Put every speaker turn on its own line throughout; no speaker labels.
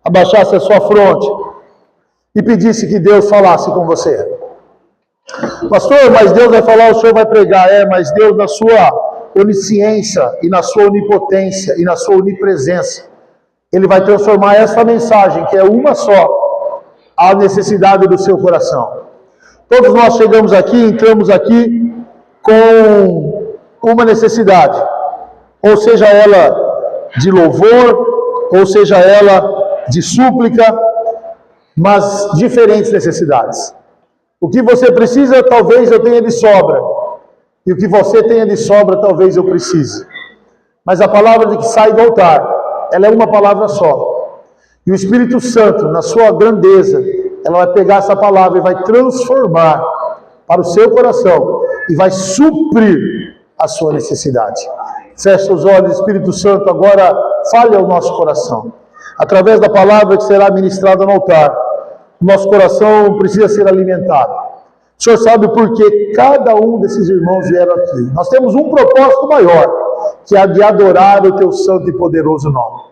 abaixasse a sua fronte e pedisse que Deus falasse com você. Pastor, mas Deus vai falar, o senhor vai pregar. Mas Deus, na sua onisciência e na sua onipotência e na sua onipresença, Ele vai transformar essa mensagem, que é uma só, à necessidade do seu coração. Todos nós chegamos aqui, entramos aqui com uma necessidade, ou seja ela de louvor, ou seja ela de súplica, mas diferentes necessidades. O que você precisa, talvez eu tenha de sobra, e o que você tenha de sobra, talvez eu precise. Mas a palavra que sai do altar, ela é uma palavra só. E o Espírito Santo, na sua grandeza, ela vai pegar essa palavra e vai transformar para o seu coração e vai suprir a sua necessidade. Feche os olhos, Espírito Santo, agora fale ao nosso coração. Através da palavra que será ministrada no altar, nosso coração precisa ser alimentado. O Senhor sabe por que cada um desses irmãos vieram aqui. Nós temos um propósito maior, que é de adorar o Teu santo e poderoso nome.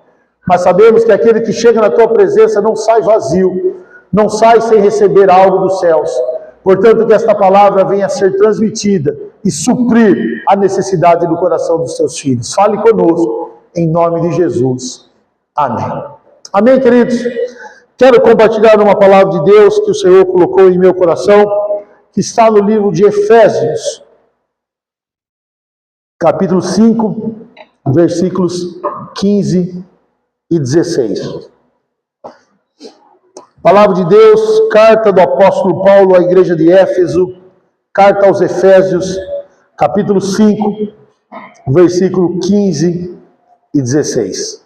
Mas sabemos que aquele que chega na Tua presença não sai vazio, não sai sem receber algo dos céus. Portanto, que esta palavra venha a ser transmitida e suprir a necessidade do coração dos Teus filhos. Fale conosco, em nome de Jesus. Amém. Amém, queridos? Quero compartilhar uma palavra de Deus que o Senhor colocou em meu coração, que está no livro de Efésios, capítulo 5, versículos 15 e 16. Palavra de Deus, carta do apóstolo Paulo à igreja de Éfeso, carta aos Efésios, capítulo 5, versículo 15 e 16.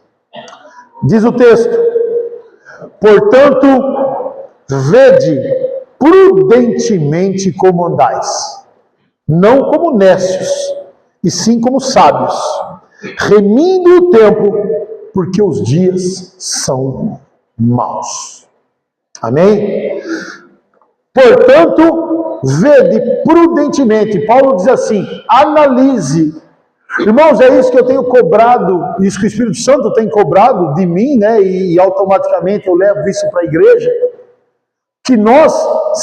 Diz o texto: portanto, vede prudentemente como andais, não como necios, e sim como sábios, remindo o tempo, porque os dias são maus. Amém? Portanto, vede prudentemente. Paulo diz assim: analise. Irmãos, é isso que eu tenho cobrado, isso que o Espírito Santo tem cobrado de mim, né? E automaticamente eu levo isso para a igreja. Que nós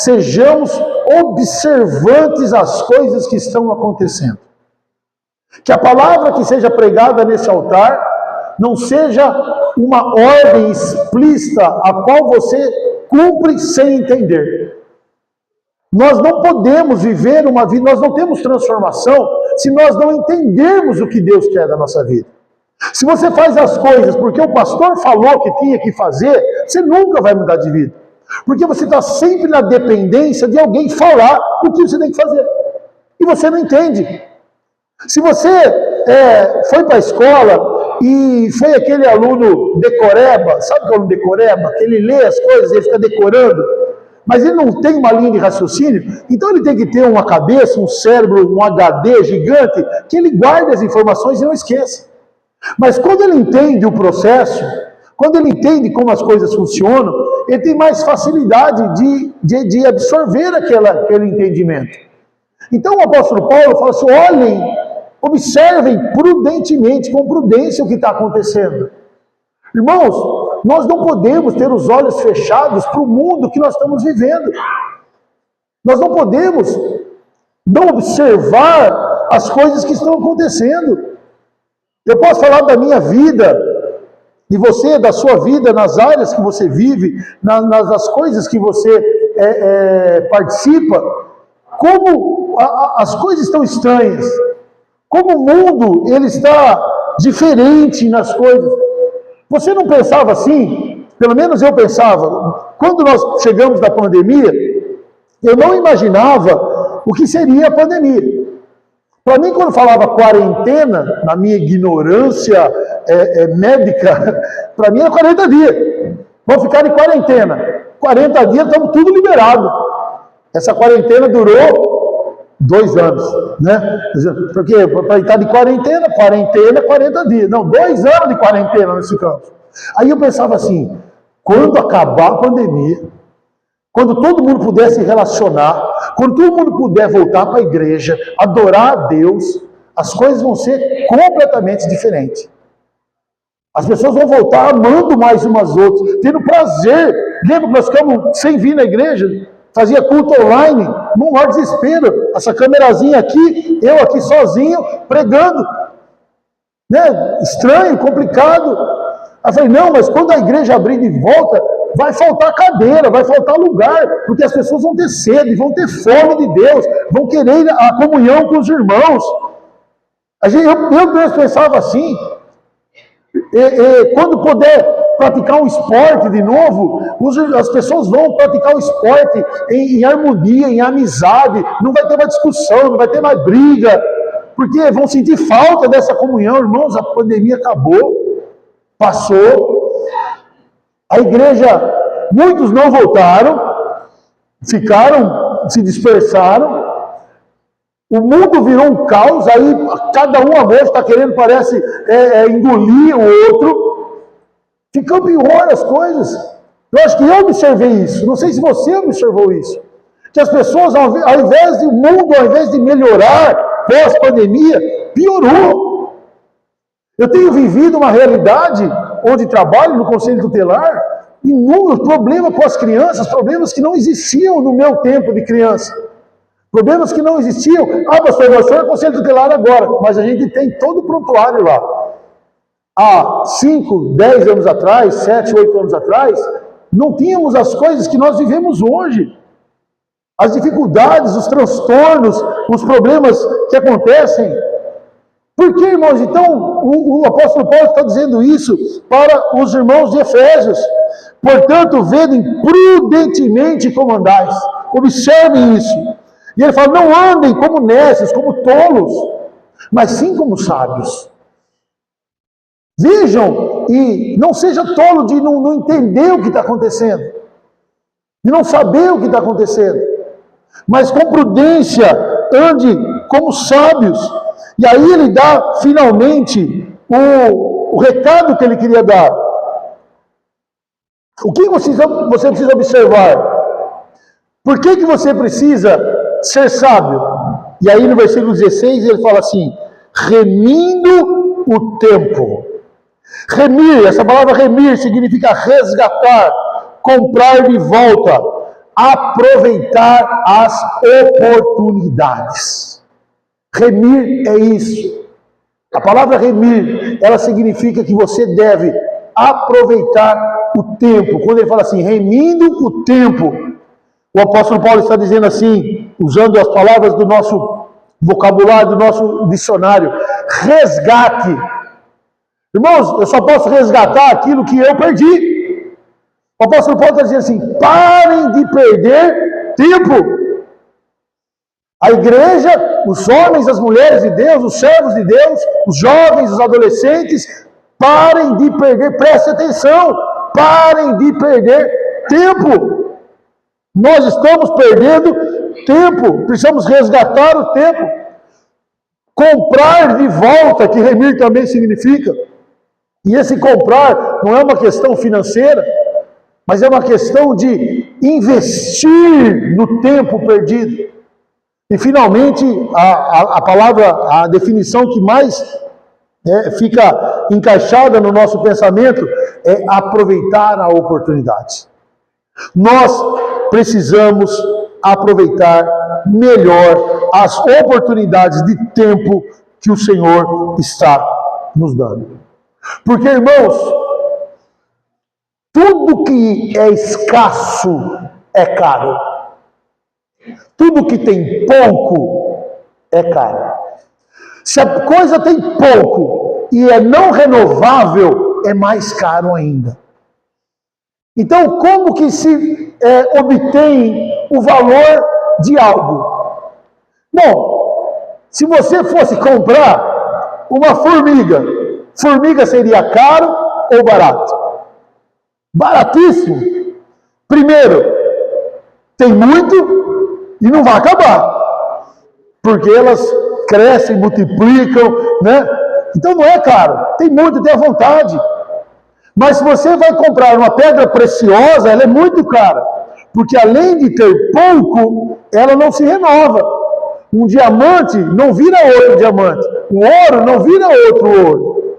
sejamos observantes às coisas que estão acontecendo. Que a palavra que seja pregada nesse altar não seja uma ordem explícita a qual você cumpre sem entender. Nós não podemos viver uma vida, nós não temos transformação se nós não entendermos o que Deus quer da nossa vida. Se você faz as coisas porque o pastor falou que tinha que fazer, você nunca vai mudar de vida. Porque você está sempre na dependência de alguém falar o que você tem que fazer. E você não entende. Se você foi para a escola e foi aquele aluno decoreba, sabe o que é aluno decoreba? Que ele lê as coisas e ele fica decorando, mas ele não tem uma linha de raciocínio, então ele tem que ter uma cabeça, um cérebro, um HD gigante, que ele guarde as informações e não esqueça. Mas quando ele entende o processo, quando ele entende como as coisas funcionam, ele tem mais facilidade de absorver aquele entendimento. Então o apóstolo Paulo fala assim: olhem, observem prudentemente, com prudência o que está acontecendo. Irmãos, nós não podemos ter os olhos fechados para o mundo que nós estamos vivendo. Nós não podemos não observar as coisas que estão acontecendo. Eu posso falar da minha vida, e você, da sua vida, nas áreas que você vive, nas coisas que você participa, como as coisas estão estranhas, como o mundo ele está diferente nas coisas. Você não pensava assim? Pelo menos eu pensava. Quando nós chegamos na pandemia, eu não imaginava o que seria a pandemia. Para mim, quando falava quarentena, na minha ignorância médica, para mim era 40 dias. Vamos ficar em quarentena. 40 dias, estamos tudo liberado. Essa quarentena durou 2 anos, né? Porque para estar de quarentena, 40 dias. Não, 2 anos de quarentena nesse campo. Aí eu pensava assim: quando acabar a pandemia, quando todo mundo puder se relacionar, quando todo mundo puder voltar para a igreja, adorar a Deus, as coisas vão ser completamente diferentes. As pessoas vão voltar amando mais umas outras, tendo prazer. Lembra que nós ficamos sem vir na igreja? Fazia culto online, num maior desespero. Essa câmerazinha aqui, eu aqui sozinho, pregando. Né? Estranho, complicado. Aí eu falei, não, mas quando a igreja abrir de volta, vai faltar cadeira, vai faltar lugar, porque as pessoas vão ter sede, vão ter fome de Deus, vão querer a comunhão com os irmãos. Eu mesmo pensava assim, quando puder praticar um esporte de novo, as pessoas vão praticar o esporte em harmonia, em amizade, não vai ter mais discussão, não vai ter mais briga, porque vão sentir falta dessa comunhão. Irmãos, a pandemia acabou, passou, a igreja, muitos não voltaram, ficaram, se dispersaram, o mundo virou um caos, aí cada um agora está querendo, parece, engolir o outro. Ficam pior as coisas. Eu acho que eu observei isso. Não sei se você observou isso. Que as pessoas, ao invés de o mundo, ao invés de melhorar pós-pandemia, piorou. Eu tenho vivido uma realidade onde trabalho no Conselho Tutelar, inúmeros problemas com as crianças, problemas que não existiam no meu tempo de criança. Problemas que não existiam. Ah, pastor, você é Conselho Tutelar agora, mas a gente tem todo o prontuário lá. Há 5, 10 anos atrás, 7, 8 anos atrás, não tínhamos as coisas que nós vivemos hoje. As dificuldades, os transtornos, os problemas que acontecem. Por que, irmãos? Então, o apóstolo Paulo está dizendo isso para os irmãos de Efésios. Portanto, vedem prudentemente como andais. Observem isso. E ele fala, não andem como nécios, como tolos, mas sim como sábios. Vejam, e não seja tolo de não entender o que está acontecendo, de não saber o que está acontecendo, mas com prudência, ande como sábios. E aí ele dá, finalmente, o recado que ele queria dar. O que você precisa observar? Por que você precisa ser sábio? E aí no versículo 16 ele fala assim, remindo o tempo. Remir, essa palavra remir significa resgatar, comprar de volta, aproveitar as oportunidades. Remir é isso. A palavra remir, ela significa que você deve aproveitar o tempo. Quando ele fala assim, remindo o tempo, o apóstolo Paulo está dizendo assim, usando as palavras do nosso vocabulário, do nosso dicionário, resgate. Irmãos, eu só posso resgatar aquilo que eu perdi. O apóstolo Paulo está dizendo assim, parem de perder tempo. A igreja, os homens, as mulheres de Deus, os servos de Deus, os jovens, os adolescentes, parem de perder, prestem atenção, parem de perder tempo. Nós estamos perdendo tempo, precisamos resgatar o tempo. Comprar de volta, que remir também significa. E esse comprar não é uma questão financeira, mas é uma questão de investir no tempo perdido. E finalmente, a palavra, a definição que mais fica encaixada no nosso pensamento é aproveitar a oportunidade. Nós precisamos aproveitar melhor as oportunidades de tempo que o Senhor está nos dando. Porque, irmãos, tudo que é escasso é caro. Tudo que tem pouco é caro. Se a coisa tem pouco e é não renovável, é mais caro ainda. Então, como que se obtém o valor de algo? Bom, se você fosse comprar uma formiga, formiga seria caro ou barato? Baratíssimo. Primeiro, tem muito e não vai acabar, porque elas crescem, multiplicam, né? Então não é caro, tem muito, tem à vontade. Mas se você vai comprar uma pedra preciosa, ela é muito cara, porque além de ter pouco, ela não se renova. Um diamante não vira outro diamante, o ouro não vira outro ouro.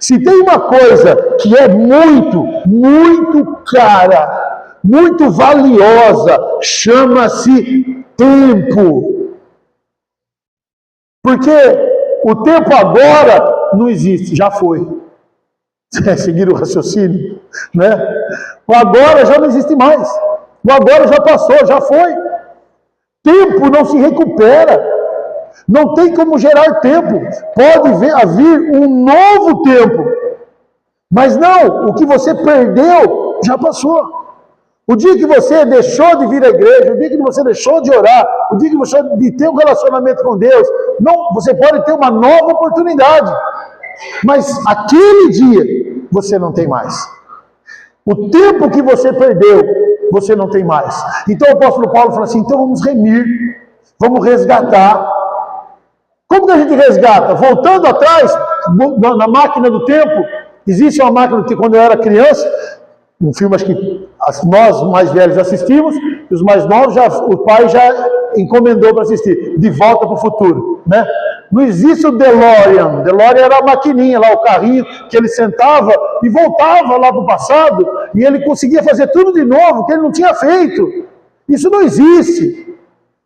Se tem uma coisa que é muito, muito cara, muito valiosa, chama-se tempo. Porque o tempo agora não existe, já foi. Seguir o raciocínio, né? O agora já não existe mais. O agora já passou, já foi. Tempo não se recupera. Não tem como gerar tempo. Pode vir um novo tempo. Mas não, o que você perdeu já passou. O dia que você deixou de vir à igreja, o dia que você deixou de orar, o dia que você deixou de ter um relacionamento com Deus, não, você pode ter uma nova oportunidade. Mas aquele dia você não tem mais. O tempo que você perdeu, você não tem mais. Então o apóstolo Paulo fala assim, então vamos remir, vamos resgatar. Como que a gente resgata? Voltando atrás, na máquina do tempo. Existe uma máquina do tempo, quando eu era criança, um filme acho que nós mais velhos assistimos, e os mais novos, o pai já encomendou para assistir, De Volta para o Futuro, né? Não existe o DeLorean. DeLorean era a maquininha lá, o carrinho que ele sentava e voltava lá para o passado, e ele conseguia fazer tudo de novo que ele não tinha feito. Isso não existe.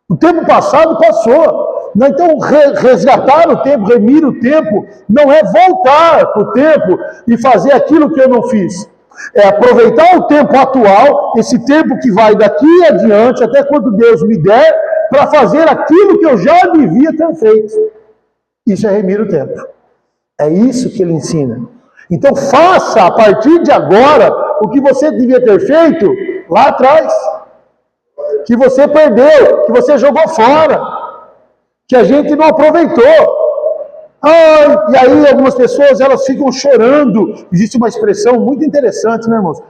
O tempo passado passou. Então, resgatar o tempo, remir o tempo, não é voltar para o tempo e fazer aquilo que eu não fiz. É aproveitar o tempo atual, esse tempo que vai daqui adiante, até quando Deus me der, para fazer aquilo que eu já devia ter feito. Isso é remir o tempo. É isso que ele ensina. Então faça a partir de agora o que você devia ter feito lá atrás. Que você perdeu, que você jogou fora, que a gente não aproveitou. E aí algumas pessoas elas ficam chorando. Existe uma expressão muito interessante, né, irmãos?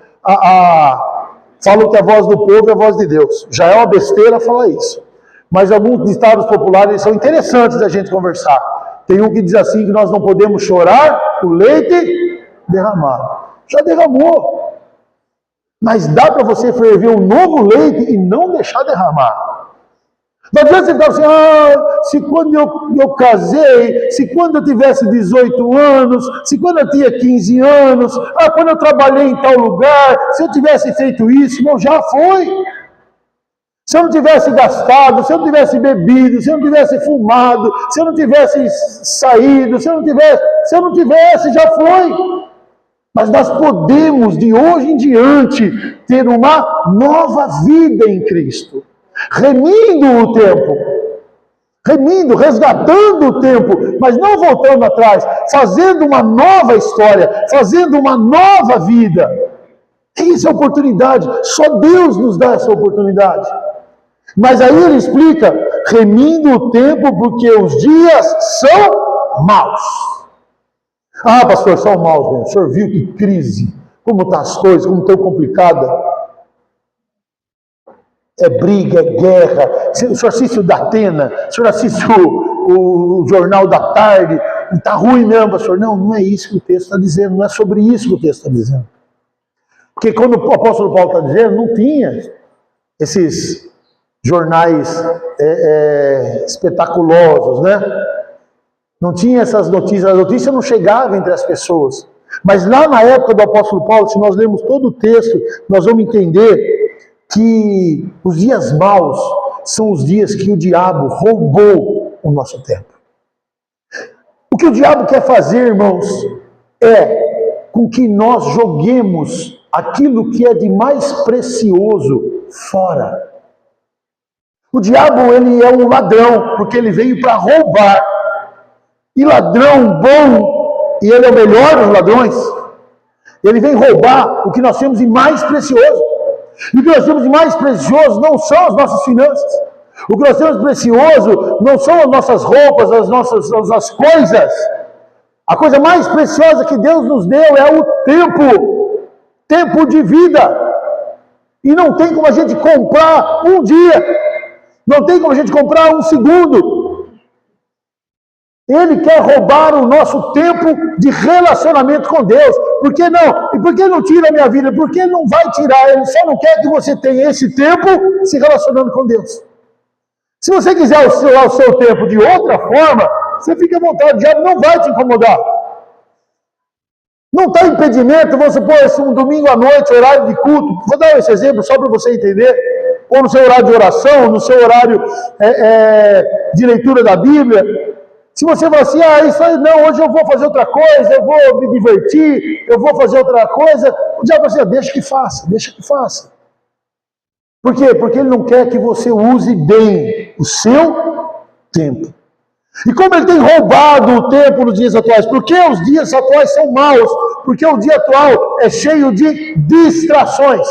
Falam que a voz do povo é a voz de Deus. Já é uma besteira falar isso. Mas alguns ditados populares são interessantes da gente conversar. Tem um que diz assim, que nós não podemos chorar o leite derramado. Já derramou. Mas dá para você ferver um novo leite e não deixar derramar. Não adianta você ficar assim, se quando eu casei, se quando eu tivesse 18 anos, se quando eu tinha 15 anos, quando eu trabalhei em tal lugar, se eu tivesse feito isso, não, já foi. Se eu não tivesse gastado, se eu não tivesse bebido, se eu não tivesse fumado, se eu não tivesse saído, se eu não tivesse, já foi. Mas nós podemos, de hoje em diante, ter uma nova vida em Cristo. Remindo o tempo. Remindo, resgatando o tempo, mas não voltando atrás, fazendo uma nova história, fazendo uma nova vida. Essa é a oportunidade, só Deus nos dá essa oportunidade. Mas aí ele explica, remindo o tempo porque os dias são maus. Pastor, são maus, né? O senhor viu que crise, como estão as coisas, como estão complicadas. É briga, é guerra. O senhor assiste o Datena, o senhor assiste o Jornal da Tarde, está ruim mesmo, pastor. Não é isso que o texto está dizendo, não é sobre isso que o texto está dizendo. Porque quando o apóstolo Paulo está dizendo, não tinha esses jornais espetaculosos, né? Não tinha essas notícias, a notícia não chegava entre as pessoas. Mas lá na época do apóstolo Paulo, se nós lermos todo o texto, nós vamos entender que os dias maus são os dias que o diabo roubou o nosso tempo. O que o diabo quer fazer, irmãos, é com que nós joguemos aquilo que é de mais precioso fora. O diabo, ele é um ladrão, porque ele veio para roubar. E ladrão bom, e ele é o melhor dos ladrões, ele vem roubar o que nós temos de mais precioso. E o que nós temos de mais precioso não são as nossas finanças. O que nós temos de precioso não são as nossas roupas, as coisas. A coisa mais preciosa que Deus nos deu é o tempo. Tempo de vida. E não tem como a gente comprar um dia. Não tem como a gente comprar um segundo. Ele quer roubar o nosso tempo de relacionamento com Deus. Por que não? E por que não tira a minha vida? Por que não vai tirar? Ele só não quer que você tenha esse tempo se relacionando com Deus. Se você quiser usar o seu tempo de outra forma, você fica à vontade, o diabo não vai te incomodar. Não está impedimento, vamos supor, esse um domingo à noite, horário de culto. Vou dar esse exemplo só para você entender. Ou no seu horário de oração, no seu horário de leitura da Bíblia. Se você falar assim, isso aí não, hoje eu vou fazer outra coisa, eu vou me divertir, eu vou fazer outra coisa, o diabo vai dizer, deixa que faça, deixa que faça. Por quê? Porque ele não quer que você use bem o seu tempo. E como ele tem roubado o tempo nos dias atuais? Porque os dias atuais são maus, porque o dia atual é cheio de distrações.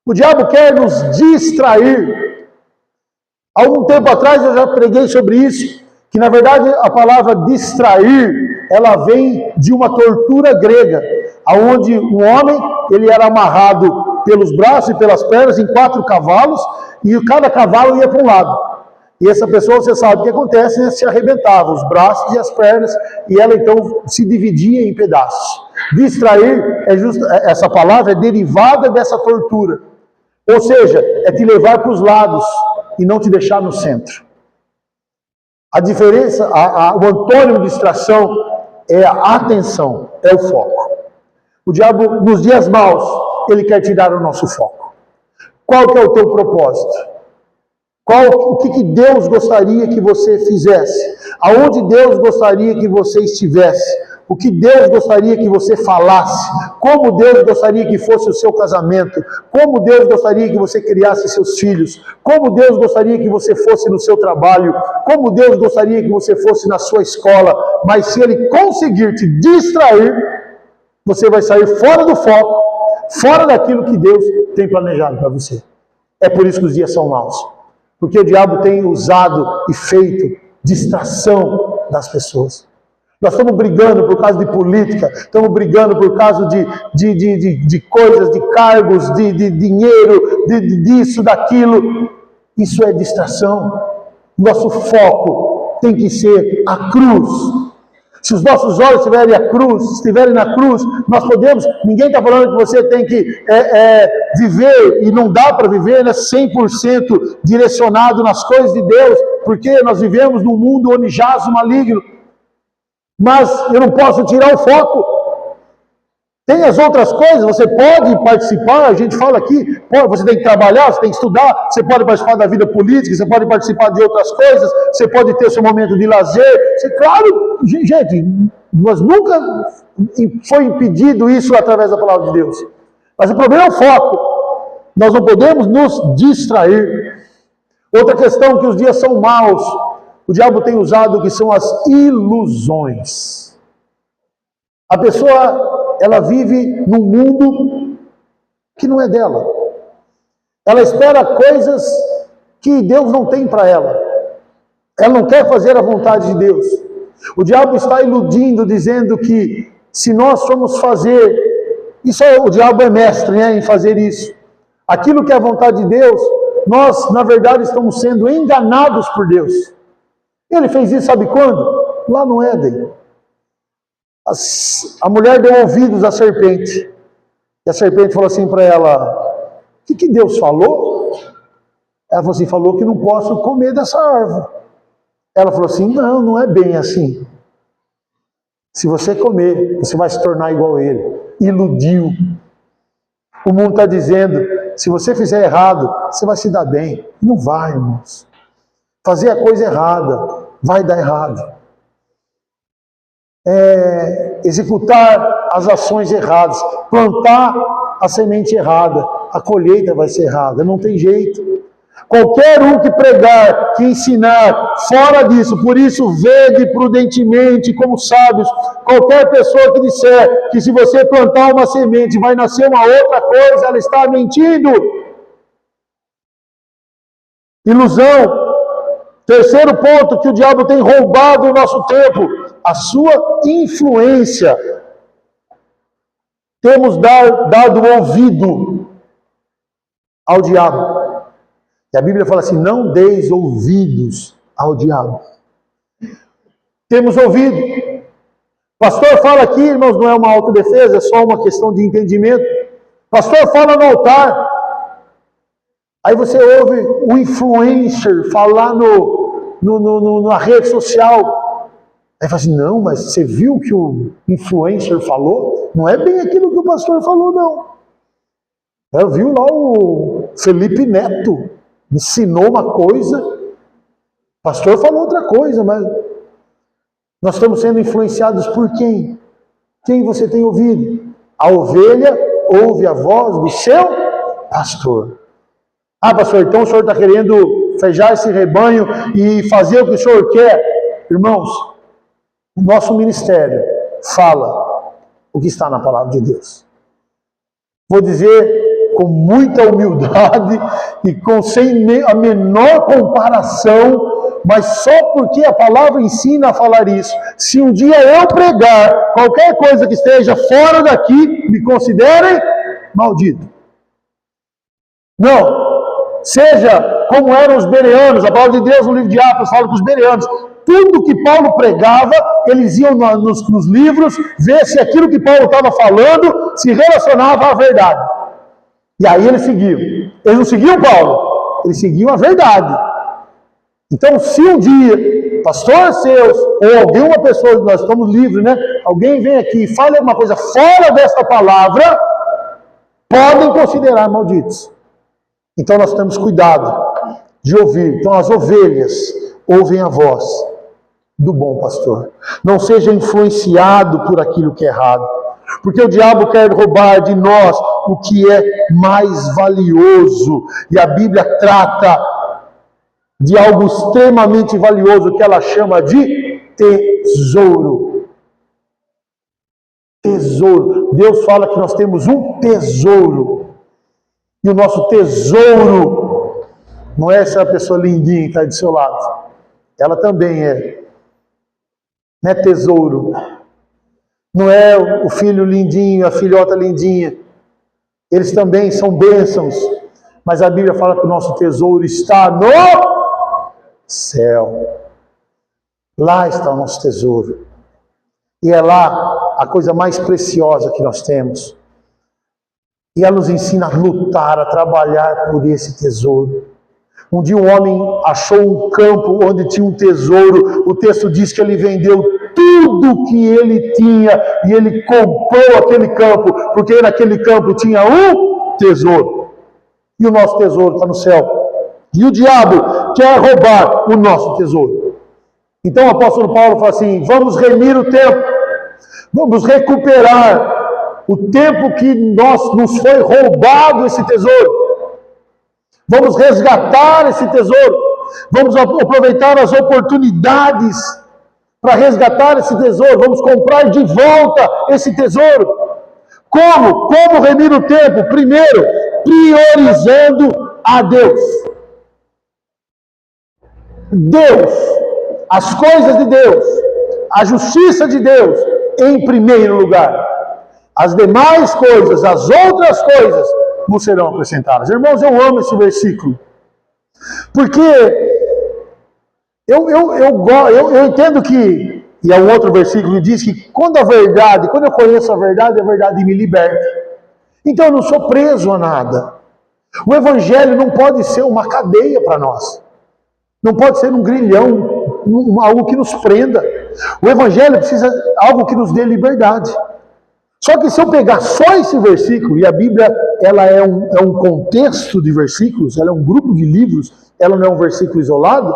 O diabo quer nos distrair. Algum tempo atrás eu já preguei sobre isso, que na verdade a palavra distrair, ela vem de uma tortura grega, onde o homem ele era amarrado pelos braços e pelas pernas em 4 cavalos, e cada cavalo ia para um lado. E essa pessoa, você sabe o que acontece, né? Se arrebentava os braços e as pernas, e ela então se dividia em pedaços. Distrair, essa palavra é derivada dessa tortura. Ou seja, é te levar para os lados e não te deixar no centro. A diferença, o antônimo de distração é a atenção, é o foco. O diabo, nos dias maus, ele quer tirar o nosso foco. Qual que é o teu propósito? O que Deus gostaria que você fizesse? Aonde Deus gostaria que você estivesse? O que Deus gostaria que você falasse? Como Deus gostaria que fosse o seu casamento? Como Deus gostaria que você criasse seus filhos? Como Deus gostaria que você fosse no seu trabalho? Como Deus gostaria que você fosse na sua escola? Mas se Ele conseguir te distrair, você vai sair fora do foco, fora daquilo que Deus tem planejado para você. É por isso que os dias são maus. Porque o diabo tem usado e feito distração das pessoas. Nós estamos brigando por causa de política, estamos brigando por causa de coisas, de cargos, de dinheiro, disso, daquilo. Isso é distração. Nosso foco tem que ser a cruz. Se os nossos olhos estiverem na cruz, nós podemos, ninguém está falando que você tem que viver, e não dá para viver 100% direcionado nas coisas de Deus, porque nós vivemos num mundo onde jaz o maligno. Mas eu não posso tirar o foco. Tem as outras coisas, você pode participar, a gente fala aqui, você tem que trabalhar, você tem que estudar, você pode participar da vida política, você pode participar de outras coisas, você pode ter seu momento de lazer. Claro, gente, nós nunca foi impedido isso através da palavra de Deus. Mas o problema é o foco. Nós não podemos nos distrair. Outra questão que os dias são maus, o diabo tem usado que são as ilusões. A pessoa, ela vive num mundo que não é dela. Ela espera coisas que Deus não tem para ela. Ela não quer fazer a vontade de Deus. O diabo está iludindo, dizendo que se nós formos fazer, o diabo é mestre, né, em fazer isso. Aquilo que é a vontade de Deus, nós, na verdade, estamos sendo enganados por Deus. Ele fez isso, sabe quando? Lá no Éden. A mulher deu ouvidos à serpente. E a serpente falou assim para ela: o que Deus falou? Ela falou assim: falou que não posso comer dessa árvore. Ela falou assim: não é bem assim. Se você comer, você vai se tornar igual a ele. Iludiu. O mundo está dizendo: se você fizer errado, você vai se dar bem. Não vai, irmãos. Fazer a coisa errada vai dar errado. Executar as ações erradas, plantar a semente errada, a colheita vai ser errada, não tem jeito. Qualquer um que pregar, que ensinar fora disso, por isso vede prudentemente como sábios. Qualquer pessoa que disser que se você plantar uma semente vai nascer uma outra coisa, ela está mentindo. Ilusão. Terceiro ponto que o diabo tem roubado o nosso tempo, a sua influência. Temos dado ouvido ao diabo. E a Bíblia fala assim: não deis ouvidos ao diabo. Temos ouvido. Pastor fala aqui, irmãos, não é uma autodefesa, é só uma questão de entendimento. Pastor fala no altar. Aí você ouve o influencer falar na rede social. Aí fala assim, não, mas você viu o que o influencer falou? Não é bem aquilo que o pastor falou, não. Eu vi lá o Felipe Neto, ensinou uma coisa, o pastor falou outra coisa, mas nós estamos sendo influenciados por quem? Quem você tem ouvido? A ovelha ouve a voz do seu pastor. Ah, pastor, então o senhor está querendo fejar esse rebanho e fazer o que o senhor quer? Irmãos, o nosso ministério fala o que está na palavra de Deus. Vou dizer com muita humildade e sem a menor comparação, mas só porque a palavra ensina a falar isso. Se um dia eu pregar qualquer coisa que esteja fora daqui, me considerem maldito. Não. Seja como eram os bereanos, a palavra de Deus no livro de Atos fala que os bereanos, tudo que Paulo pregava, eles iam nos livros ver se aquilo que Paulo estava falando se relacionava à verdade. E aí eles seguiam. Eles não seguiam Paulo, eles seguiam a verdade. Então, se um dia, pastor seus, ou alguém, uma pessoa, nós estamos livres, né? Alguém vem aqui e fala alguma coisa fora dessa palavra, podem considerar malditos. Então nós temos cuidado de ouvir. Então as ovelhas ouvem a voz do bom pastor. Não seja influenciado por aquilo que é errado. Porque o diabo quer roubar de nós o que é mais valioso. E a Bíblia trata de algo extremamente valioso que ela chama de tesouro. Tesouro. Deus fala que nós temos um tesouro. E o nosso tesouro não é essa pessoa lindinha que está do seu lado. Ela também é. Não é tesouro. Não é o filho lindinho, a filhota lindinha. Eles também são bênçãos. Mas a Bíblia fala que o nosso tesouro está no céu. Lá está o nosso tesouro. E é lá a coisa mais preciosa que nós temos. E ela nos ensina a lutar, a trabalhar por esse tesouro. Um dia um homem achou um campo onde tinha um tesouro. O texto diz que ele vendeu tudo que ele tinha e ele comprou aquele campo, porque naquele campo tinha um tesouro. E o nosso tesouro está no céu. E o diabo quer roubar o nosso tesouro. Então o apóstolo Paulo fala assim, vamos remir o tempo, vamos recuperar o tempo que nos foi roubado esse tesouro. Vamos resgatar esse tesouro. Vamos aproveitar as oportunidades para resgatar esse tesouro. Vamos comprar de volta esse tesouro. Como? Como remir o tempo? Primeiro, priorizando a Deus. Deus, as coisas de Deus, a justiça de Deus em primeiro lugar. As demais coisas, as outras coisas, nos serão acrescentadas. Irmãos, eu amo esse versículo. Porque eu entendo que, e é um outro versículo que diz que quando eu conheço a verdade me liberta. Então eu não sou preso a nada. O Evangelho não pode ser uma cadeia para nós. Não pode ser um grilhão, algo que nos prenda. O Evangelho precisa de algo que nos dê liberdade. Só que se eu pegar só esse versículo, e a Bíblia ela é um contexto de versículos, ela é um grupo de livros, ela não é um versículo isolado,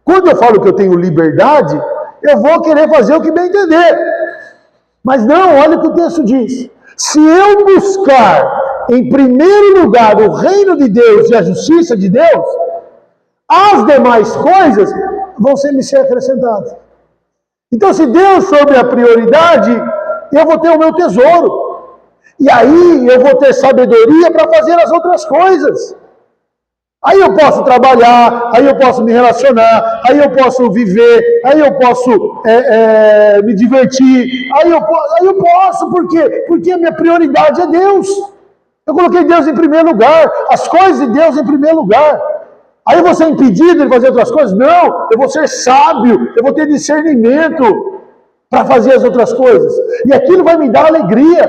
quando eu falo que eu tenho liberdade, eu vou querer fazer o que bem entender. Mas não, olha o que o texto diz. Se eu buscar em primeiro lugar o reino de Deus e a justiça de Deus, as demais coisas vão me ser acrescentadas. Então se Deus for a prioridade, eu vou ter o meu tesouro. E aí eu vou ter sabedoria para fazer as outras coisas. Aí eu posso trabalhar, aí eu posso me relacionar, aí eu posso viver, aí eu posso me divertir, aí eu posso, por quê? Porque a minha prioridade é Deus. Eu coloquei Deus em primeiro lugar, as coisas de Deus em primeiro lugar. Aí eu vou ser impedido de fazer outras coisas? Não, eu vou ser sábio, eu vou ter discernimento para fazer as outras coisas. E aquilo vai me dar alegria,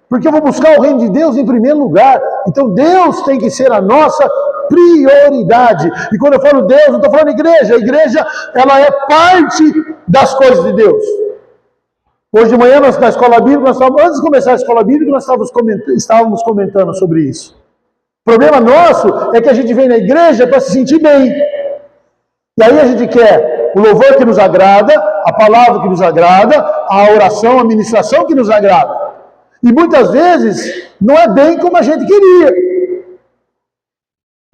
porque eu vou buscar o reino de Deus em primeiro lugar. Então Deus tem que ser a nossa prioridade. E quando eu falo Deus, eu estou falando igreja. A igreja, ela é parte das coisas de Deus. Hoje de manhã, na escola bíblica, antes de começar a escola bíblica, nós estávamos comentando sobre isso. O problema nosso é que a gente vem na igreja para se sentir bem. E aí a gente quer o louvor que nos agrada, a palavra que nos agrada, a oração, a ministração que nos agrada. E muitas vezes não é bem como a gente queria.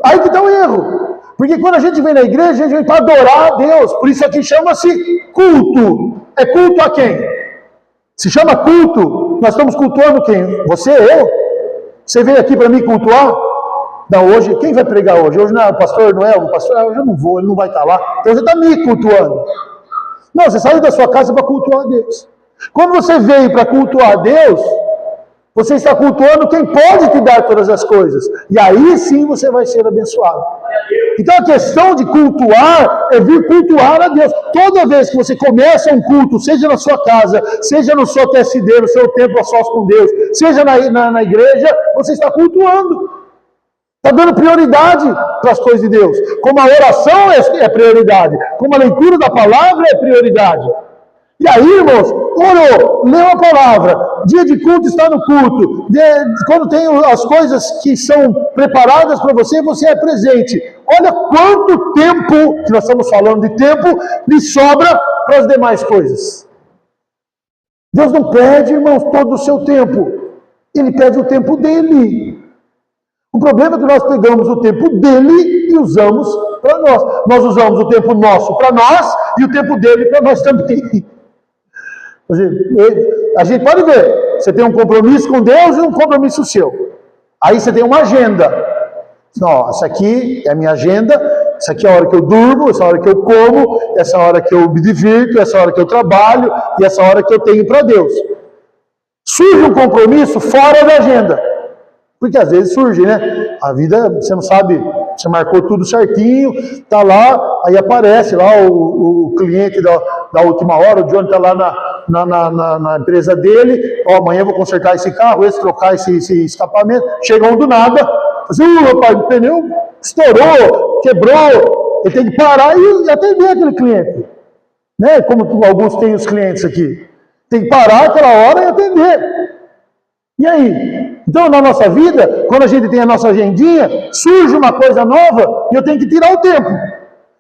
Aí que está o erro. Porque quando a gente vem na igreja, a gente vem para adorar a Deus. Por isso aqui chama-se culto. É culto a quem? Se chama culto. Nós estamos cultuando quem? Você, eu? Você veio aqui para me cultuar? Não, hoje, quem vai pregar hoje? Hoje não é o pastor Noel, o pastor, hoje eu não vou, ele não vai estar lá. Então você está me cultuando. Não, você saiu da sua casa para cultuar a Deus. Quando você veio para cultuar a Deus, você está cultuando quem pode te dar todas as coisas. E aí sim você vai ser abençoado. Então a questão de cultuar é vir cultuar a Deus. Toda vez que você começa um culto, seja na sua casa, seja no seu TSD, no seu templo a sós com Deus, seja na igreja, você está cultuando. Está dando prioridade para as coisas de Deus. Como a oração é prioridade, como a leitura da palavra é prioridade. E aí, irmãos, orou, leu a palavra, dia de culto está no culto, quando tem as coisas que são preparadas para você, você é presente. Olha quanto tempo, que nós estamos falando de tempo, lhe sobra para as demais coisas. Deus não pede, irmãos, todo o seu tempo. Ele pede o tempo dele. O problema é que nós pegamos o tempo dele e usamos para nós. Nós usamos o tempo nosso para nós e o tempo dele para nós também. A gente pode ver, você tem um compromisso com Deus e um compromisso seu. Aí você tem uma agenda. Não, essa aqui é a minha agenda, essa aqui é a hora que eu durmo, essa hora que eu como, essa hora que eu me divirto, essa hora que eu trabalho e essa hora que eu tenho para Deus. Surge um compromisso fora da agenda. Porque às vezes surge, né? A vida, você não sabe, você marcou tudo certinho, tá lá, aí aparece lá o cliente da última hora, o Johnny está lá na empresa dele, ó, amanhã eu vou consertar esse carro, trocar esse escapamento, chega um do nada, assim, rapaz, o pneu estourou, quebrou, ele tem que parar e atender aquele cliente. Né? Como alguns têm os clientes aqui. Tem que parar aquela hora e atender. E aí? Então, na nossa vida, quando a gente tem a nossa agendinha, surge uma coisa nova e eu tenho que tirar o tempo.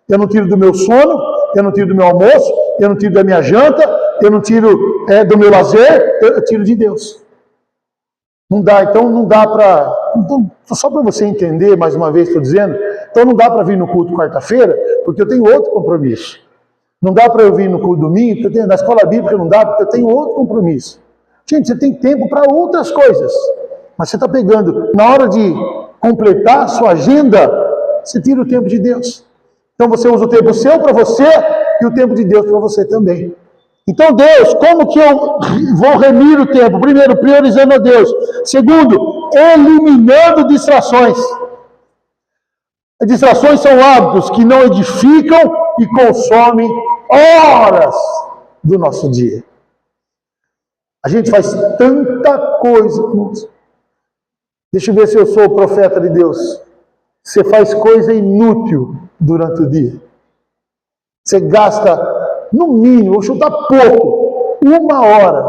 Eu não tiro do meu sono, eu não tiro do meu almoço, eu não tiro da minha janta, eu não tiro do meu lazer, eu tiro de Deus. Não dá, então não dá para... Então, só para você entender, mais uma vez estou dizendo, então não dá para vir no culto quarta-feira, porque eu tenho outro compromisso. Não dá para eu vir no culto domingo, porque eu tenho, na escola bíblica não dá, porque eu tenho outro compromisso. Gente, você tem tempo para outras coisas. Mas você está pegando, na hora de completar a sua agenda, você tira o tempo de Deus. Então você usa o tempo seu para você e o tempo de Deus para você também. Então Deus, como que eu vou remir o tempo? Primeiro, priorizando a Deus. Segundo, eliminando distrações. As distrações são hábitos que não edificam e consomem horas do nosso dia. A gente faz tanta coisa, irmãos. Deixa eu ver se eu sou o profeta de Deus. Você faz coisa inútil durante o dia. Você gasta, no mínimo, vou chutar pouco, 1 hora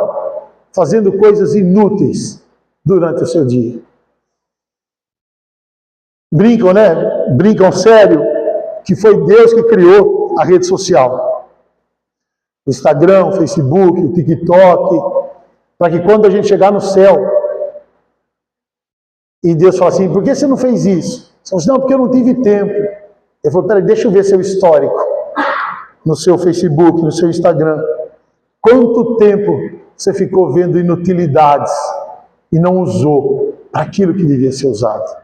fazendo coisas inúteis durante o seu dia. Brincam, né? Brincam sério que foi Deus que criou a rede social. O Instagram, o Facebook, o TikTok, para que quando a gente chegar no céu, e Deus fala assim, por que você não fez isso? Você fala assim, não, porque eu não tive tempo. Ele falou, peraí, deixa eu ver seu histórico, no seu Facebook, no seu Instagram. Quanto tempo você ficou vendo inutilidades e não usou para aquilo que devia ser usado?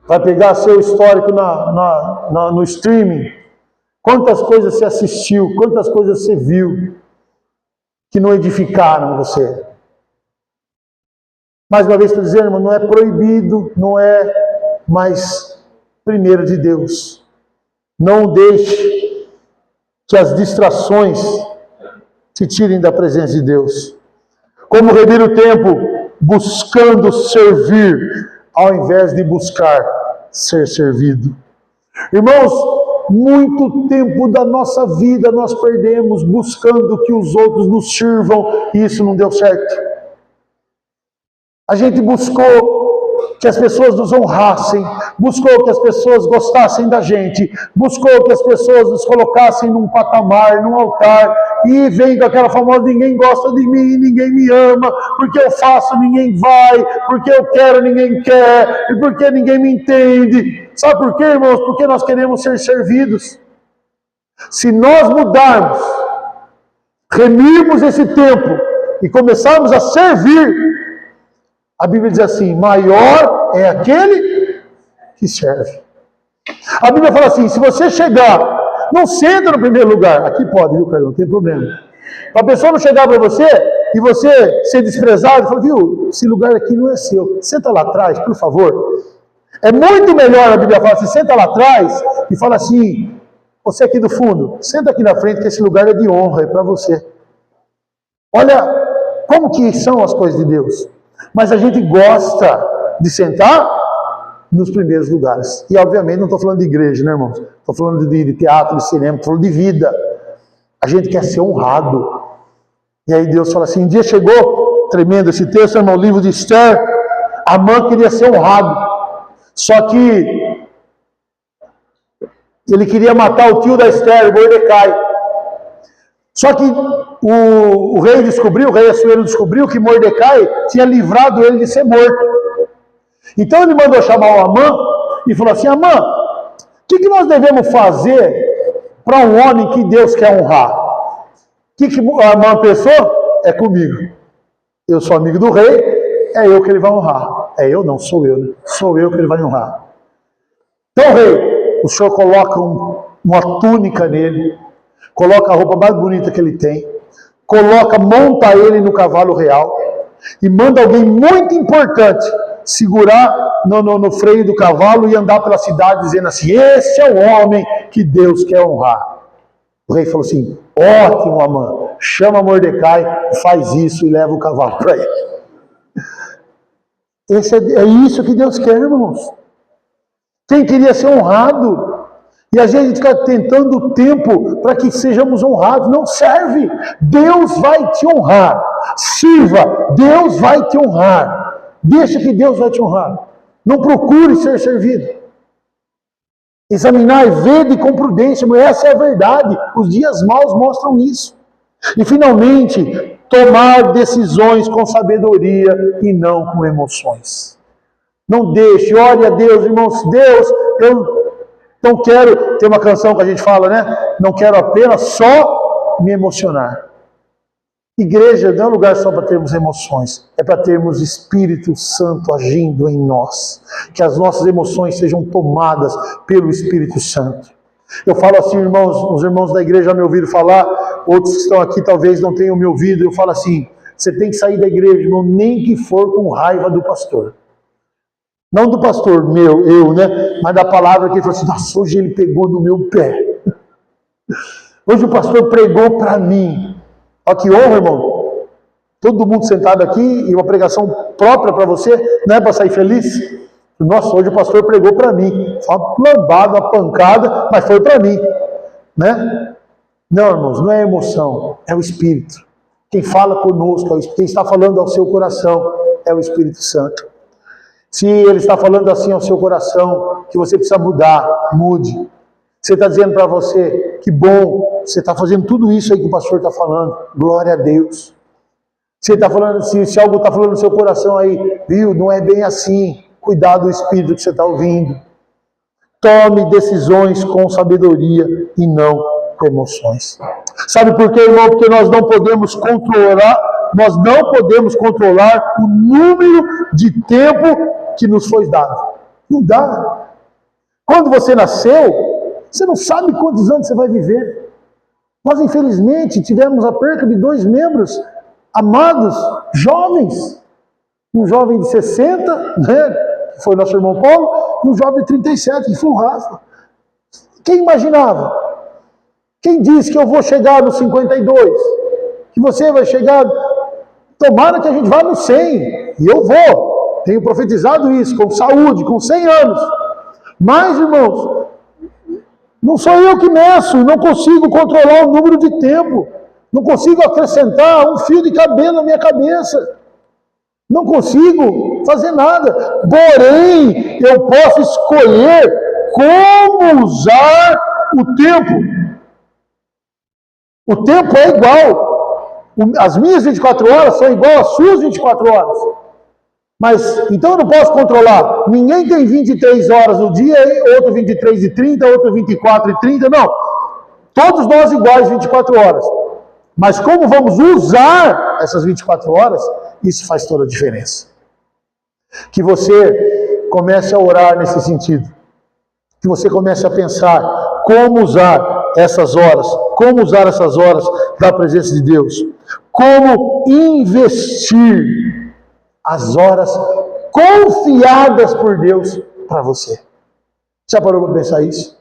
Vai pegar seu histórico no streaming, quantas coisas você assistiu, quantas coisas você viu, que não edificaram você. Mais uma vez estou dizendo, irmão, não é proibido, não é, mas primeiro de Deus. Não deixe que as distrações te tirem da presença de Deus. Como remir o tempo? Buscando servir, ao invés de buscar ser servido. Irmãos, muito tempo da nossa vida nós perdemos buscando que os outros nos sirvam e isso não deu certo. A gente buscou que as pessoas nos honrassem, buscou que as pessoas gostassem da gente, buscou que as pessoas nos colocassem num patamar, num altar, e vem com aquela famosa: ninguém gosta de mim, ninguém me ama, porque eu faço, ninguém vai, porque eu quero, ninguém quer, e porque ninguém me entende. Sabe por quê, irmãos? Porque nós queremos ser servidos. Se nós mudarmos, remirmos esse tempo e começarmos a servir, a Bíblia diz assim: maior é aquele que serve. A Bíblia fala assim: se você chegar, não senta no primeiro lugar. Aqui pode, viu, Carlos? Não tem problema. A pessoa não chegar para você e você ser desprezado, fala: viu, esse lugar aqui não é seu. Senta lá atrás, por favor. É muito melhor, a Bíblia fala assim: senta lá atrás e fala assim: você aqui do fundo, senta aqui na frente que esse lugar é de honra, é para você. Olha como que são as coisas de Deus. Mas a gente gosta de sentar nos primeiros lugares. E obviamente não estou falando de igreja, né, irmãos? Estou falando de teatro, de cinema, estou falando de vida. A gente quer ser honrado. E aí Deus fala assim: um dia chegou, tremendo esse texto, irmão, o livro de Esther, Amã queria ser honrado. Só que ele queria matar o tio da Esther, Mordecai. Só que o rei Assuero descobriu que Mordecai tinha livrado ele de ser morto. Então ele mandou chamar o Amã e falou assim: Amã, o que nós devemos fazer para um homem que Deus quer honrar? O que Amã pensou? É comigo. Eu sou amigo do rei, é eu que ele vai honrar. É eu não, sou eu, né? Sou eu que ele vai honrar. Então, rei, o senhor coloca uma túnica nele, coloca a roupa mais bonita que ele tem, monta ele no cavalo real e manda alguém muito importante segurar no freio do cavalo e andar pela cidade dizendo assim: esse é o homem que Deus quer honrar. O rei falou assim: ótimo, Amã, chama Mordecai, faz isso e leva o cavalo para ele. É isso que Deus quer, irmãos. Quem queria ser honrado? E a gente fica tentando o tempo para que sejamos honrados. Não serve. Deus vai te honrar. Sirva. Deus vai te honrar. Deixa que Deus vai te honrar. Não procure ser servido. Examinar e ver com prudência. Essa é a verdade. Os dias maus mostram isso. E finalmente, tomar decisões com sabedoria e não com emoções. Não deixe. Ore a Deus, irmãos. Deus, eu não quero, tem uma canção que a gente fala, né? Não quero apenas só me emocionar. Igreja não é um lugar só para termos emoções, é para termos Espírito Santo agindo em nós. Que as nossas emoções sejam tomadas pelo Espírito Santo. Eu falo assim, irmãos, os irmãos da igreja já me ouviram falar, outros que estão aqui talvez não tenham me ouvido. Eu falo assim: você tem que sair da igreja, irmão, nem que for com raiva do pastor. Não do pastor eu, né? Mas da palavra que ele falou assim: nossa, hoje ele pegou no meu pé. Hoje o pastor pregou para mim. Olha que honra, irmão. Todo mundo sentado aqui e uma pregação própria para você, não é para sair feliz? Nossa, hoje o pastor pregou para mim. Foi uma lambada, uma pancada, mas foi para mim. Né? Não, irmãos, não é emoção, é o Espírito. Quem fala conosco, quem está falando ao seu coração é o Espírito Santo. Se ele está falando assim ao seu coração, que você precisa mudar, mude. Se ele está dizendo para você, que bom, você está fazendo tudo isso aí que o pastor está falando, glória a Deus. Se ele está falando, se algo está falando no seu coração aí, viu, não é bem assim, cuidado do espírito que você está ouvindo. Tome decisões com sabedoria e não com emoções. Sabe por quê, irmão? Porque nós não podemos controlar o número de tempo que nos foi dado. Não dá. Quando você nasceu, você não sabe quantos anos você vai viver. Nós, infelizmente, tivemos a perca de 2 membros amados, jovens. Um jovem de 60, né, que foi nosso irmão Paulo, e um jovem de 37, que foi o Rafa. Quem imaginava? Quem disse que eu vou chegar nos 52? Que você vai chegar... Tomara que a gente vá no 100, e eu vou. Tenho profetizado isso, com saúde, com 100 anos. Mas, irmãos, não sou eu que meço, não consigo controlar o número de tempo, não consigo acrescentar um fio de cabelo na minha cabeça, não consigo fazer nada. Porém, eu posso escolher como usar o tempo. O tempo é igual. As minhas 24 horas são igual às suas 24 horas. Mas, então eu não posso controlar. Ninguém tem 23 horas no dia, outro 23 e 30, outro 24 e 30, não. Todos nós iguais 24 horas. Mas como vamos usar essas 24 horas, isso faz toda a diferença. Que você comece a orar nesse sentido. Que você comece a pensar como usar essas horas da presença de Deus. Como investir as horas confiadas por Deus para você. Já parou para pensar isso?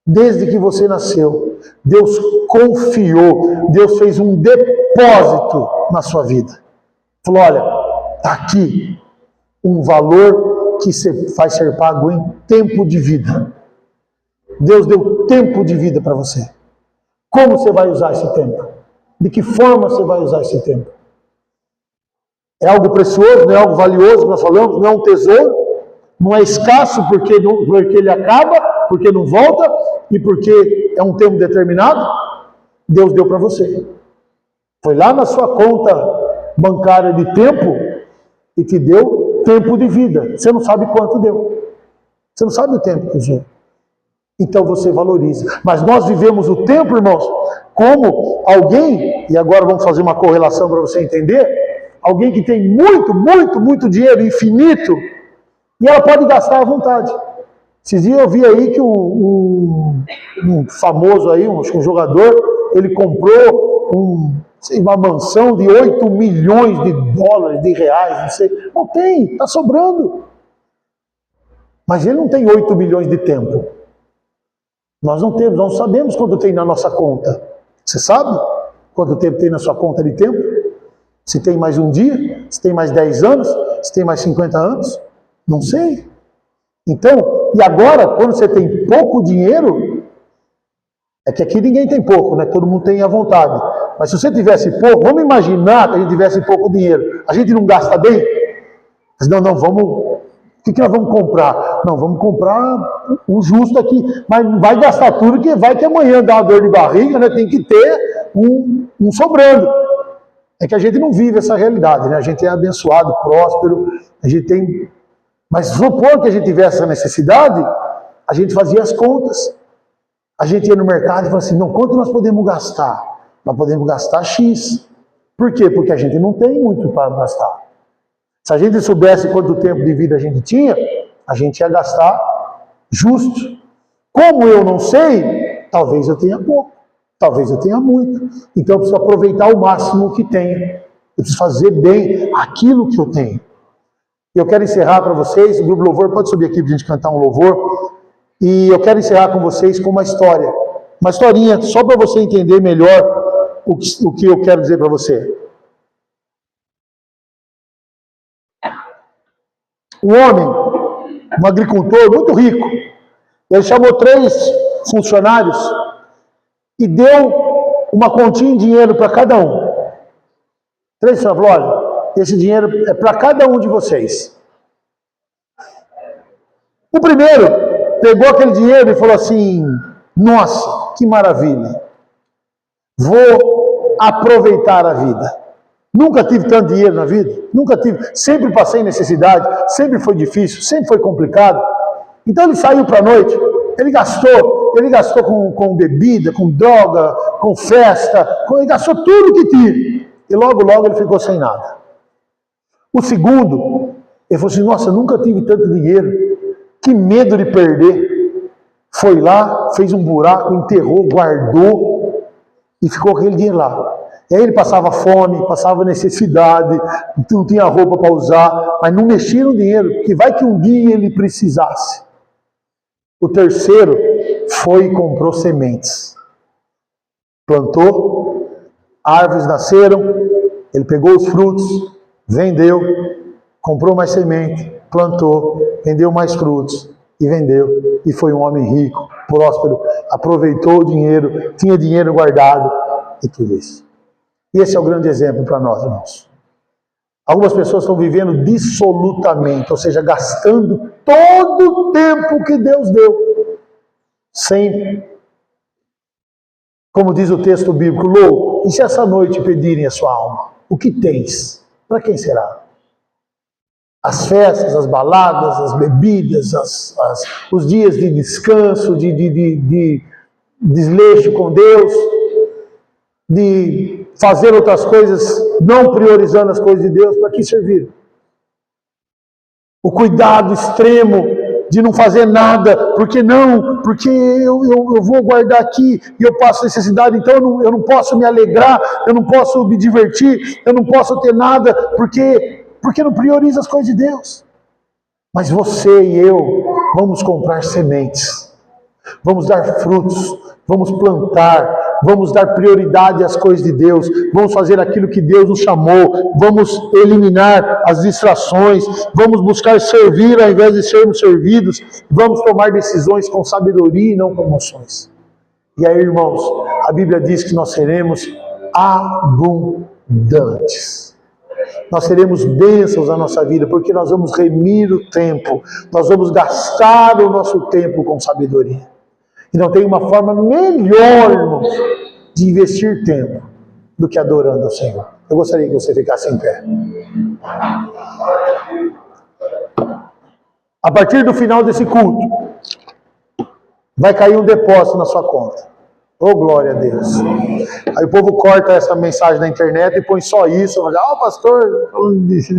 Desde que você nasceu, Deus confiou, Deus fez um depósito na sua vida. Falou, olha, está aqui um valor que vai ser pago em tempo de vida. Deus deu tempo de vida para você. Como você vai usar esse tempo? De que forma você vai usar esse tempo? É algo precioso, não é algo valioso, nós falamos, não é um tesouro, não é escasso porque ele acaba, porque não volta e porque é um tempo determinado. Deus deu para você. Foi lá na sua conta bancária de tempo e te deu tempo de vida. Você não sabe quanto deu. Você não sabe o tempo que deu. Então você valoriza. Mas nós vivemos o tempo, irmãos, como alguém, e agora vamos fazer uma correlação para você entender, alguém que tem muito dinheiro, infinito, e ela pode gastar à vontade. Esses dias eu vi aí que um famoso aí, um jogador, ele comprou uma mansão de 8 milhões de dólares, de reais, não sei. Não tem, está sobrando. Mas ele não tem 8 milhões de tempo. Nós não temos, nós não sabemos quanto tem na nossa conta. Você sabe quanto tempo tem na sua conta de tempo? Se tem mais um dia? Se tem mais 10 anos? Se tem mais 50 anos? Não sei. Então, e agora, quando você tem pouco dinheiro, é que aqui ninguém tem pouco, né? Todo mundo tem à vontade. Mas se você tivesse pouco, vamos imaginar que a gente tivesse pouco dinheiro. A gente não gasta bem? Mas não, vamos... O que nós vamos comprar? Não, vamos comprar o justo aqui. Mas não vai gastar tudo, que vai que amanhã dá uma dor de barriga, né? Tem que ter um sobrando. É que a gente não vive essa realidade, né? A gente é abençoado, próspero, a gente tem... Mas supor que a gente tivesse essa necessidade, a gente fazia as contas. A gente ia no mercado e falava assim, não, quanto nós podemos gastar? Nós podemos gastar X. Por quê? Porque a gente não tem muito para gastar. Se a gente soubesse quanto tempo de vida a gente tinha, a gente ia gastar justo. Como eu não sei, talvez eu tenha pouco, talvez eu tenha muito. Então eu preciso aproveitar o máximo que tenho. Eu preciso fazer bem aquilo que eu tenho. Eu quero encerrar para vocês, o grupo Louvor pode subir aqui para a gente cantar um louvor. E eu quero encerrar com vocês com uma história. Uma historinha, só para você entender melhor o que eu quero dizer para você. Um homem, um agricultor muito rico, ele chamou 3 funcionários e deu uma continha em dinheiro para cada um. 3 falou, olha, esse dinheiro é para cada um de vocês. O primeiro pegou aquele dinheiro e falou assim, nossa, que maravilha, vou aproveitar a vida. Nunca tive tanto dinheiro na vida, nunca tive, sempre passei necessidade, sempre foi difícil, sempre foi complicado. Então ele saiu para a noite, ele gastou com bebida, com droga, com festa, ele gastou tudo que tinha. E logo ele ficou sem nada. O segundo, ele falou assim, nossa, nunca tive tanto dinheiro, que medo de perder. Foi lá, fez um buraco, enterrou, guardou e ficou com aquele dinheiro lá. E aí ele passava fome, passava necessidade, não tinha roupa para usar, mas não mexia no dinheiro, porque vai que um dia ele precisasse. O terceiro foi e comprou sementes. Plantou, árvores nasceram, ele pegou os frutos, vendeu, comprou mais semente, plantou, vendeu mais frutos, e vendeu. E foi um homem rico, próspero, aproveitou o dinheiro, tinha dinheiro guardado e tudo isso. E esse é o grande exemplo para nós, irmãos. Algumas pessoas estão vivendo dissolutamente, ou seja, gastando todo o tempo que Deus deu, sem, como diz o texto bíblico, louco, e se essa noite pedirem a sua alma, o que tens? Para quem será? As festas, as baladas, as bebidas, os dias de descanso, de desleixo com Deus, de fazer outras coisas, não priorizando as coisas de Deus, para que servir? O cuidado extremo de não fazer nada, porque eu vou guardar aqui e eu passo necessidade, então eu não posso me alegrar, eu não posso me divertir, eu não posso ter nada, porque não prioriza as coisas de Deus. Mas você e eu vamos comprar sementes, vamos dar frutos, vamos plantar, vamos dar prioridade às coisas de Deus, vamos fazer aquilo que Deus nos chamou, vamos eliminar as distrações, vamos buscar servir ao invés de sermos servidos, vamos tomar decisões com sabedoria e não com emoções. E aí, irmãos, a Bíblia diz que nós seremos abundantes. Nós teremos bênçãos na nossa vida, porque nós vamos remir o tempo, nós vamos gastar o nosso tempo com sabedoria. E não tem uma forma melhor, irmãos, de investir tempo do que adorando ao Senhor. Eu gostaria que você ficasse em pé. A partir do final desse culto, vai cair um depósito na sua conta. Oh, glória a Deus. Aí o povo corta essa mensagem na internet e põe só isso. Pastor, falando disso.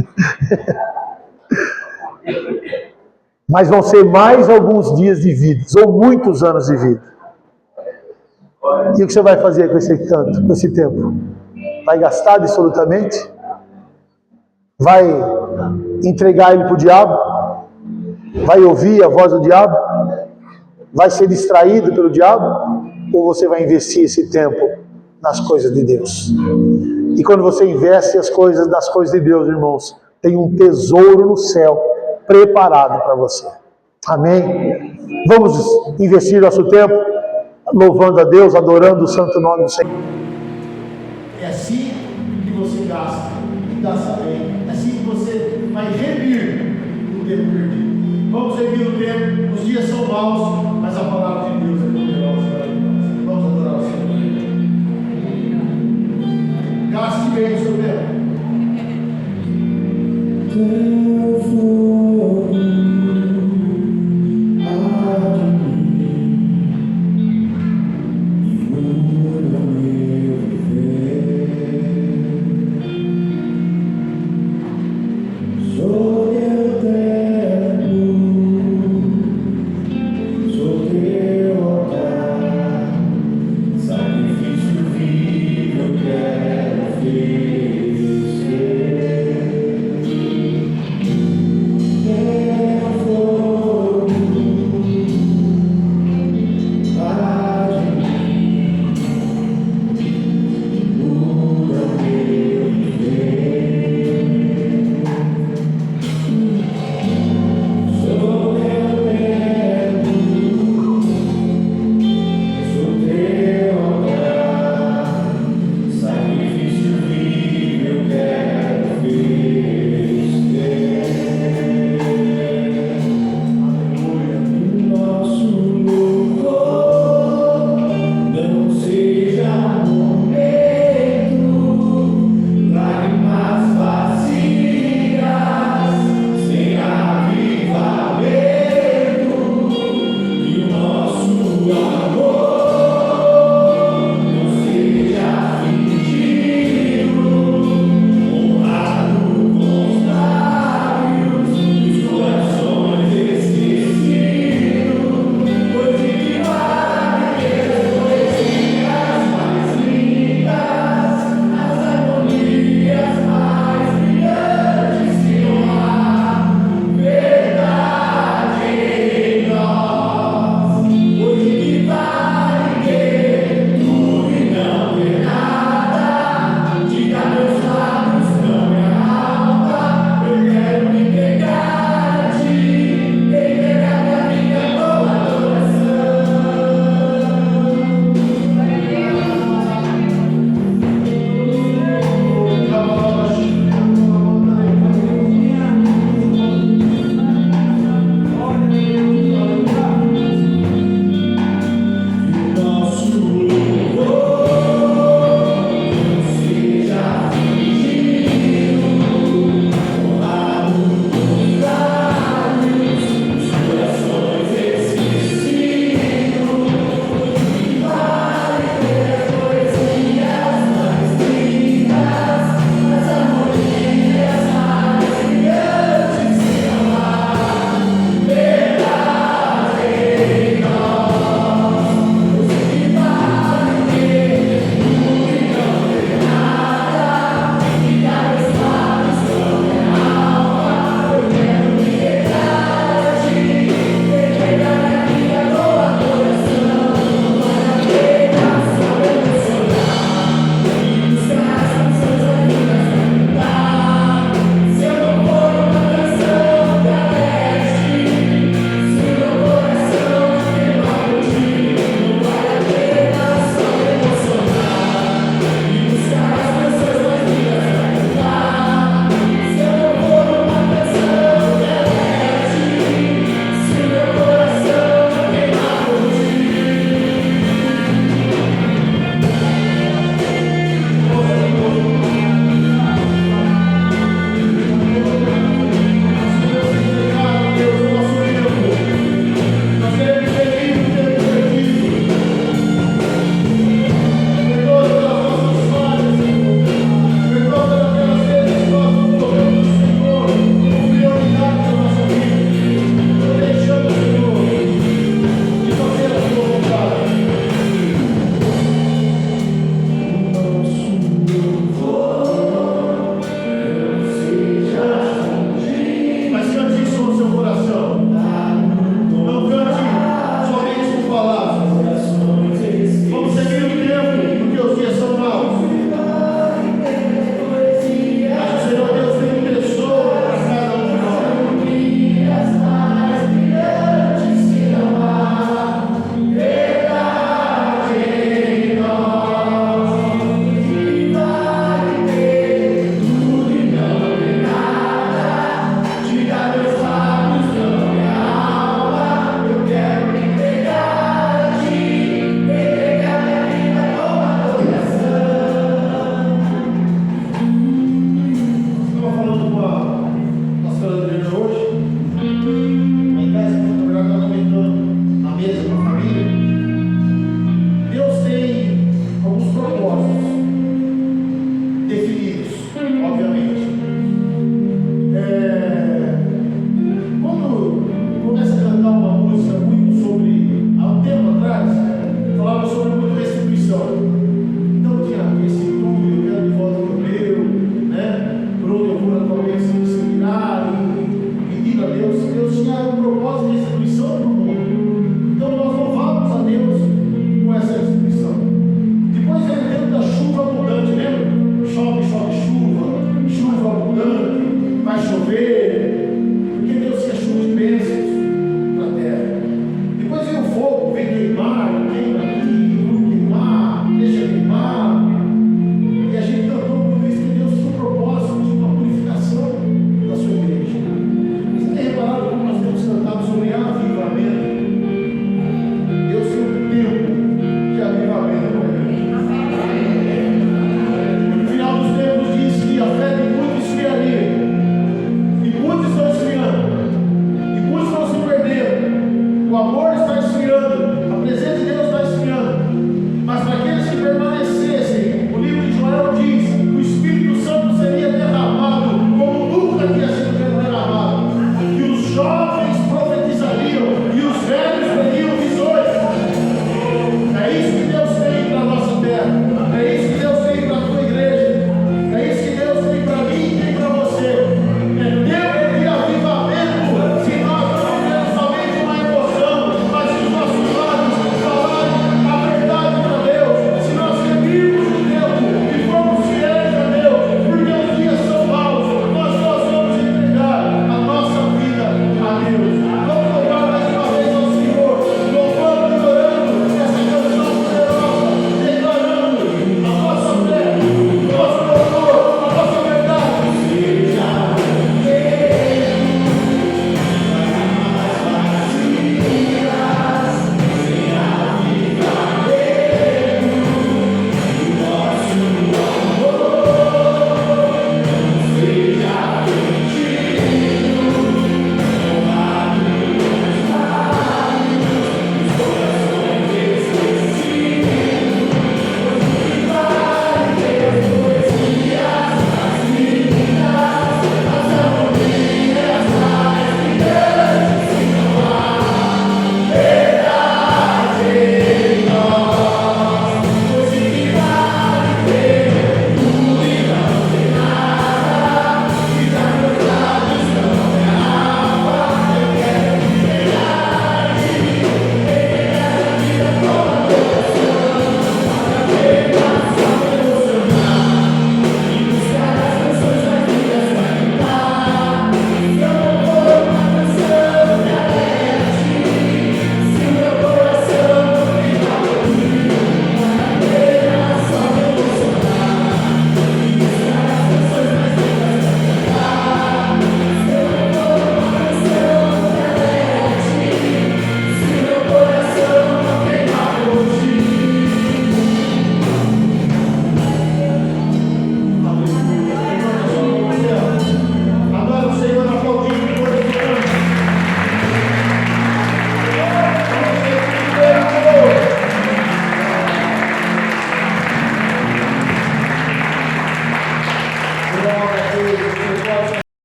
Mas vão ser mais alguns dias de vida, ou muitos anos de vida. E o que você vai fazer com esse tempo? Vai gastar absolutamente? Vai entregar ele para o diabo? Vai ouvir a voz do diabo? Vai ser distraído pelo diabo? Ou você vai investir esse tempo nas coisas de Deus? E quando você investe nas coisas de Deus, irmãos, tem um tesouro no céu preparado para você. Amém? Vamos investir nosso tempo louvando a Deus, adorando o santo nome do Senhor. É assim que você gasta, e gasta bem. É assim que você vai reviver.